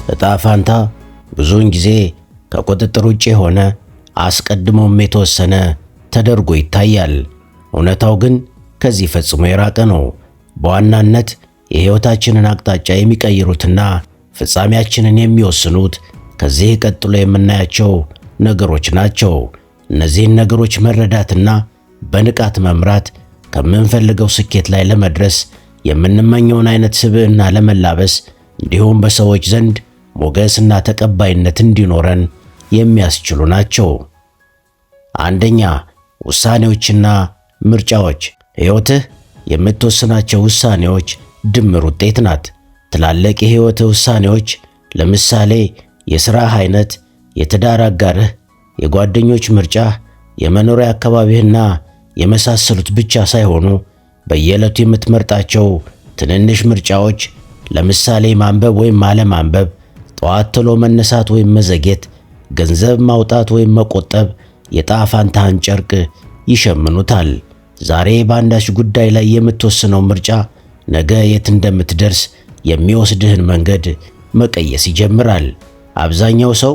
ዕጣ ፋንታ ብዙውን ጊዜ ከቁጥጥር ውጭ የሆነ አስቀድሞም የተወሰነ ተደርጎ ይታያል። እውነታው ግን ከዚህ ፈጽሞ የራቀ ነው። በዋናነት የሕይወታችንን አቅጣጫ የሚቀይሩትና ፍጻሜያችንን የሚወስኑት ከዚህ ቀጥሎ የምናያቸው ነገሮች ናቸው። እነዚህን ነገሮች መረዳትና በንቃት መምራት ከምንፈልገው ስኬት ላይ ለመድረስ የምንመኘውን አይነት ስብዕና ለመላበስ እንዲሁም በሰዎች ዘንድ ሞገስና ተቀባይነት እንዲኖረን የሚያስችሉ ናቸው። አንደኛ፣ ውሳኔዎችና ምርጫዎች። ሕይወትህ የምትወስናቸው ውሳኔዎች ድምር ውጤት ናት። ትላልቅ የሕይወትህ ውሳኔዎች ለምሳሌ የሥራህ አይነት፣ የትዳር አጋርህ፣ የጓደኞች ምርጫህ፣ የመኖሪያ አካባቢህና የመሳሰሉት ብቻ ሳይሆኑ በየዕለቱ የምትመርጣቸው ትንንሽ ምርጫዎች ለምሳሌ ማንበብ ወይም አለማንበብ፣ ጠዋት ቶሎ መነሳት ወይም መዘግየት፣ ገንዘብ ማውጣት ወይም መቆጠብ የዕጣ ፋንታህን ጨርቅ ይሸምኑታል። ዛሬ በአንዳች ጉዳይ ላይ የምትወስነው ምርጫ ነገ የት እንደምትደርስ የሚወስድህን መንገድ መቀየስ ይጀምራል። አብዛኛው ሰው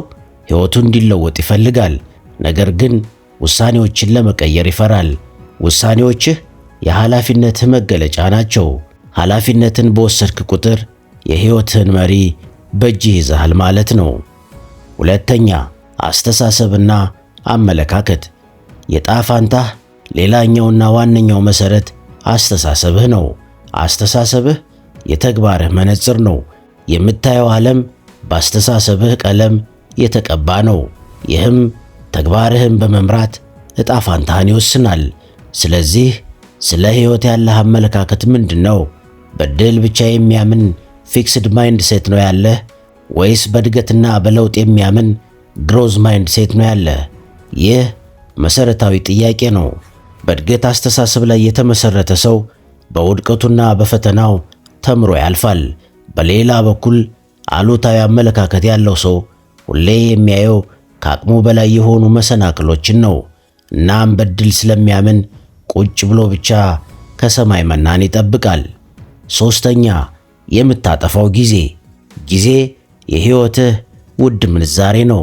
ሕይወቱ እንዲለወጥ ይፈልጋል፣ ነገር ግን ውሳኔዎችን ለመቀየር ይፈራል። ውሳኔዎችህ የኃላፊነትህ መገለጫ ናቸው። ኃላፊነትን በወሰድክ ቁጥር የሕይወትህን መሪ በእጅህ ይዘሃል ማለት ነው። ሁለተኛ፣ አስተሳሰብና አመለካከት። የዕጣ ፋንታህ ሌላኛውና ዋነኛው መሠረት አስተሳሰብህ ነው። አስተሳሰብህ የተግባርህ መነጽር ነው። የምታየው ዓለም በአስተሳሰብህ ቀለም የተቀባ ነው። ይህም ተግባርህን በመምራት ዕጣ ፋንታህን ይወስናል። ስለዚህ ስለ ሕይወት ያለህ አመለካከት ምንድነው? በድል ብቻ የሚያምን ፊክስድ ማይንድ ሴት ነው ያለህ ወይስ በእድገትና በለውጥ የሚያምን ግሮዝ ማይንድ ሴት ነው ያለህ? ይህ መሠረታዊ ጥያቄ ነው። በእድገት አስተሳሰብ ላይ የተመሠረተ ሰው በውድቀቱና በፈተናው ተምሮ ያልፋል። በሌላ በኩል አሉታዊ አመለካከት ያለው ሰው ሁሌ የሚያየው ከአቅሙ በላይ የሆኑ መሰናክሎችን ነው። እናም በድል ስለሚያምን ቁጭ ብሎ ብቻ ከሰማይ መናን ይጠብቃል። ሦስተኛ፣ የምታጠፋው ጊዜ። ጊዜ የሕይወትህ ውድ ምንዛሬ ነው።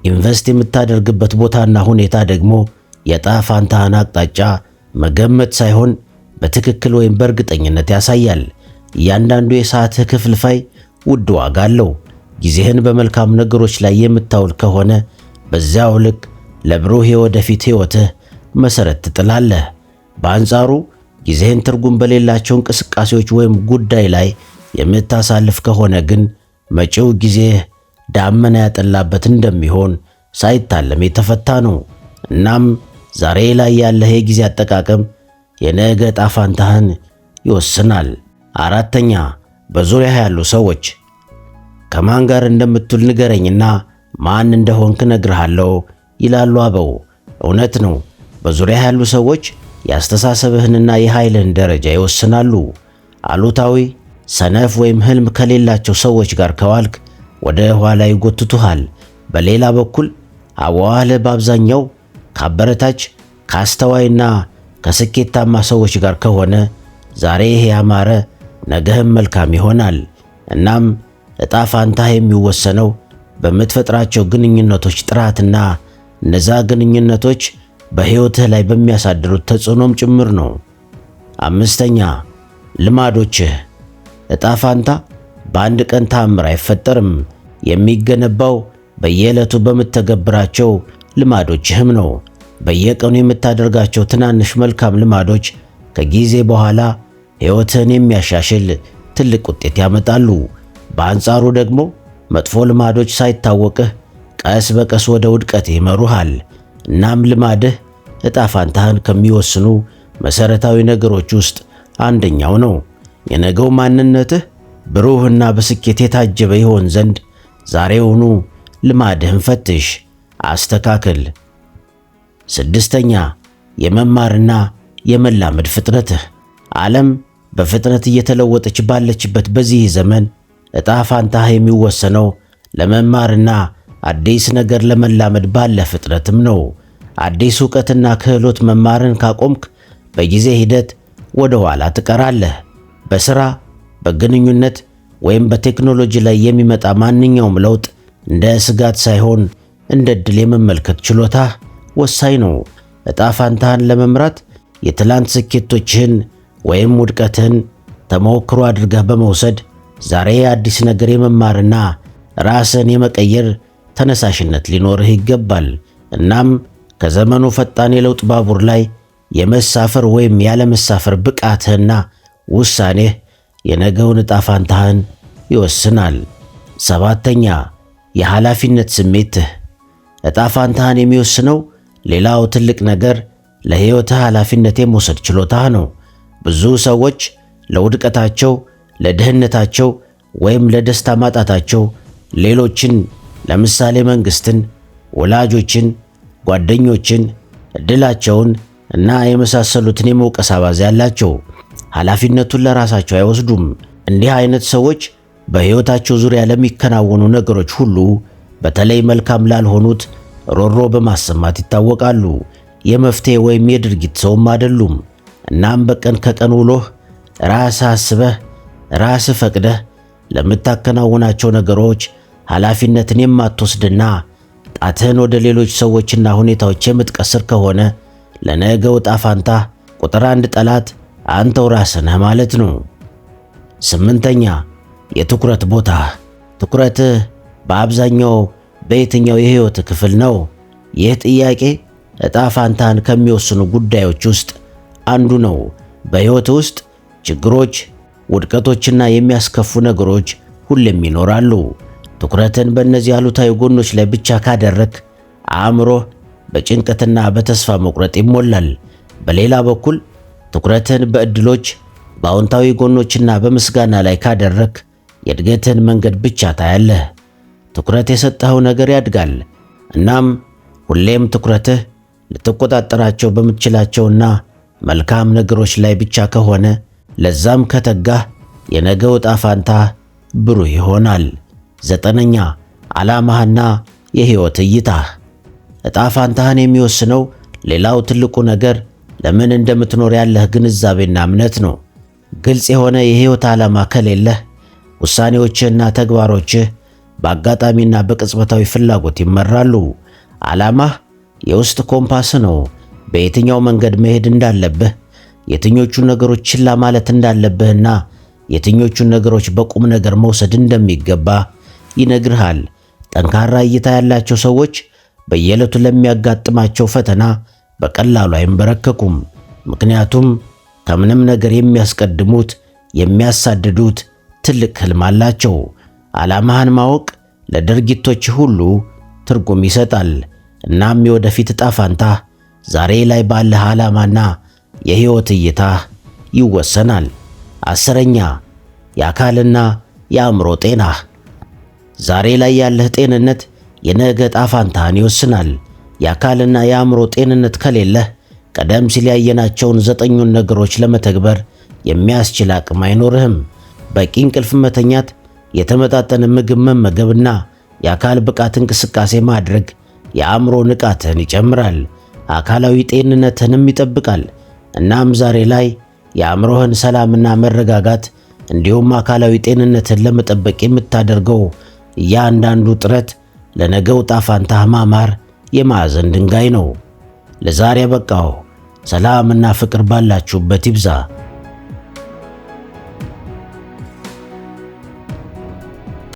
ኢንቨስት የምታደርግበት ቦታና ሁኔታ ደግሞ የዕጣ ፋንታህን አቅጣጫ መገመት ሳይሆን በትክክል ወይም በእርግጠኝነት ያሳያል። እያንዳንዱ የሰዓትህ ክፍልፋይ ውድ ዋጋ አለው። ጊዜህን በመልካም ነገሮች ላይ የምታውል ከሆነ በዚያው ልክ ለብሩህ የወደፊት ሕይወትህ መሠረት ትጥላለህ። በአንጻሩ ጊዜህን ትርጉም በሌላቸው እንቅስቃሴዎች ወይም ጉዳይ ላይ የምታሳልፍ ከሆነ ግን መጪው ጊዜህ ዳመና ያጠላበት እንደሚሆን ሳይታለም የተፈታ ነው። እናም ዛሬ ላይ ያለህ የጊዜ አጠቃቀም የነገ ዕጣ ፋንታህን ይወስናል። አራተኛ፣ በዙሪያህ ያሉ ሰዎች። ከማን ጋር እንደምትውል ንገረኝና ማን እንደሆንክ እነግርሃለሁ ይላሉ አበው። እውነት ነው። በዙሪያህ ያሉ ሰዎች የአስተሳሰብህንና የኃይልህን ደረጃ ይወስናሉ። አሉታዊ፣ ሰነፍ ወይም ሕልም ከሌላቸው ሰዎች ጋር ከዋልክ ወደ ኋላ ይጎትቱሃል። በሌላ በኩል አዋዋልህ በአብዛኛው ከአበረታች፣ ከአስተዋይና ከስኬታማ ሰዎች ጋር ከሆነ ዛሬህ ያማረ ነገህም መልካም ይሆናል። እናም ዕጣ ፋንታህ የሚወሰነው በምትፈጥራቸው ግንኙነቶች ጥራትና እነዛ ግንኙነቶች በሕይወትህ ላይ በሚያሳድሩት ተጽዕኖም ጭምር ነው። አምስተኛ፣ ልማዶችህ። ዕጣ ፋንታ በአንድ ቀን ተአምር አይፈጠርም። የሚገነባው በየዕለቱ በምትተገብራቸው ልማዶችህም ነው። በየቀኑ የምታደርጋቸው ትናንሽ መልካም ልማዶች ከጊዜ በኋላ ሕይወትህን የሚያሻሽል ትልቅ ውጤት ያመጣሉ። በአንጻሩ ደግሞ መጥፎ ልማዶች ሳይታወቅህ ቀስ በቀስ ወደ ውድቀት ይመሩሃል። እናም ልማድህ ዕጣ ፋንታህን ከሚወስኑ መሠረታዊ ነገሮች ውስጥ አንደኛው ነው። የነገው ማንነትህ ብሩህና በስኬት የታጀበ ይሆን ዘንድ ዛሬውኑ ልማድህን ፈትሽ፣ አስተካክል። ስድስተኛ፣ የመማርና የመላመድ ፍጥነትህ። ዓለም በፍጥነት እየተለወጠች ባለችበት በዚህ ዘመን ዕጣ ፋንታህ የሚወሰነው ለመማርና አዲስ ነገር ለመላመድ ባለ ፍጥነትም ነው። አዲስ ዕውቀትና ክህሎት መማርን ካቆምክ በጊዜ ሂደት ወደ ኋላ ትቀራለህ። በሥራ፣ በግንኙነት ወይም በቴክኖሎጂ ላይ የሚመጣ ማንኛውም ለውጥ እንደ ስጋት ሳይሆን እንደ ዕድል የመመልከት ችሎታ ወሳኝ ነው። ዕጣ ፋንታህን ለመምራት የትላንት ስኬቶችህን ወይም ውድቀትህን ተሞክሮ አድርገህ በመውሰድ ዛሬ አዲስ ነገር የመማርና ራስን የመቀየር ተነሳሽነት ሊኖርህ ይገባል። እናም ከዘመኑ ፈጣን የለውጥ ባቡር ላይ የመሳፈር ወይም ያለመሳፈር ብቃትህና ውሳኔህ የነገውን ዕጣ ፋንታህን ይወስናል። 7ኛ የኃላፊነት ስሜትህ። ዕጣ ፋንታህን የሚወስነው ሌላው ትልቅ ነገር ለሕይወትህ ኃላፊነት የመውሰድ ችሎታህ ነው። ብዙ ሰዎች ለውድቀታቸው፣ ለድህነታቸው ወይም ለደስታ ማጣታቸው ሌሎችን ለምሳሌ መንግስትን፣ ወላጆችን፣ ጓደኞችን፣ እድላቸውን እና የመሳሰሉትን የመውቀስ አባዜ ያላቸው ኃላፊነቱን ለራሳቸው አይወስዱም። እንዲህ አይነት ሰዎች በሕይወታቸው ዙሪያ ለሚከናወኑ ነገሮች ሁሉ በተለይ መልካም ላልሆኑት ሮሮ በማሰማት ይታወቃሉ። የመፍትሄ ወይም የድርጊት ሰውም አይደሉም። እናም በቀን ከቀን ውሎህ ራስህ አስበህ ራስህ ፈቅደህ ለምታከናውናቸው ነገሮች ኃላፊነትን የማትወስድና ጣትህን ወደ ሌሎች ሰዎችና ሁኔታዎች የምትቀስር ከሆነ ለነገው ዕጣ ፋንታ ቁጥር 1 ጠላት አንተው ራስህ ነህ ማለት ነው። 8ኛ የትኩረት ቦታ። ትኩረትህ በአብዛኛው በየትኛው የሕይወት ክፍል ነው? ይህ ጥያቄ ዕጣ ፋንታህን ከሚወስኑ ጉዳዮች ውስጥ አንዱ ነው። በሕይወት ውስጥ ችግሮች፣ ውድቀቶችና የሚያስከፉ ነገሮች ሁሌም ይኖራሉ። ትኩረትን በእነዚህ አሉታዊ ጎኖች ላይ ብቻ ካደረክ አእምሮህ በጭንቀትና በተስፋ መቁረጥ ይሞላል። በሌላ በኩል ትኩረትን በዕድሎች፣ በአዎንታዊ ጎኖችና በምስጋና ላይ ካደረክ የእድገትን መንገድ ብቻ ታያለህ። ትኩረት የሰጠኸው ነገር ያድጋል። እናም ሁሌም ትኩረትህ ልትቆጣጠራቸው በምትችላቸውና መልካም ነገሮች ላይ ብቻ ከሆነ ለዛም ከተጋህ የነገው ዕጣ ፋንታህ ብሩህ ይሆናል። 9ኛ ዓላማህና የሕይወት እይታህ። ዕጣ ፋንታህን የሚወስነው ሌላው ትልቁ ነገር ለምን እንደምትኖር ያለህ ግንዛቤና እምነት ነው። ግልጽ የሆነ የሕይወት ዓላማ ከሌለህ ውሳኔዎችህና ተግባሮችህ በአጋጣሚና በቅጽበታዊ ፍላጎት ይመራሉ። ዓላማህ የውስጥ ኮምፓስ ነው። በየትኛው መንገድ መሄድ እንዳለብህ፣ የትኞቹን ነገሮች ችላ ማለት እንዳለብህና የትኞቹን ነገሮች በቁም ነገር መውሰድ እንደሚገባ ይነግርሃል። ጠንካራ እይታ ያላቸው ሰዎች በየዕለቱ ለሚያጋጥማቸው ፈተና በቀላሉ አይንበረከኩም። ምክንያቱም ከምንም ነገር የሚያስቀድሙት የሚያሳድዱት ትልቅ ህልም አላቸው። ዓላማህን ማወቅ ለድርጊቶች ሁሉ ትርጉም ይሰጣል። እናም የወደፊት ዕጣ ፋንታህ ዛሬ ላይ ባለህ ዓላማና የሕይወት እይታህ ይወሰናል። 10ኛ የአካልና የአእምሮ ጤናህ። ዛሬ ላይ ያለህ ጤንነት የነገ ዕጣ ፋንታህን ይወስናል። የአካልና የአእምሮ ጤንነት ከሌለህ ቀደም ሲል ያየናቸውን 9ኙን ነገሮች ለመተግበር የሚያስችል አቅም አይኖርህም። በቂ እንቅልፍ መተኛት፣ የተመጣጠነ ምግብ መመገብና የአካል ብቃት እንቅስቃሴ ማድረግ የአእምሮ ንቃትህን ይጨምራል፣ አካላዊ ጤንነትህንም ይጠብቃል። እናም ዛሬ ላይ የአእምሮህን ሰላምና መረጋጋት እንዲሁም አካላዊ ጤንነትህን ለመጠበቅ የምታደርገው እያንዳንዱ ጥረት ለነገው ዕጣ ፋንታህ ማማር የማዕዘን ድንጋይ ነው። ለዛሬ በቃው። ሰላምና ፍቅር ባላችሁበት ይብዛ።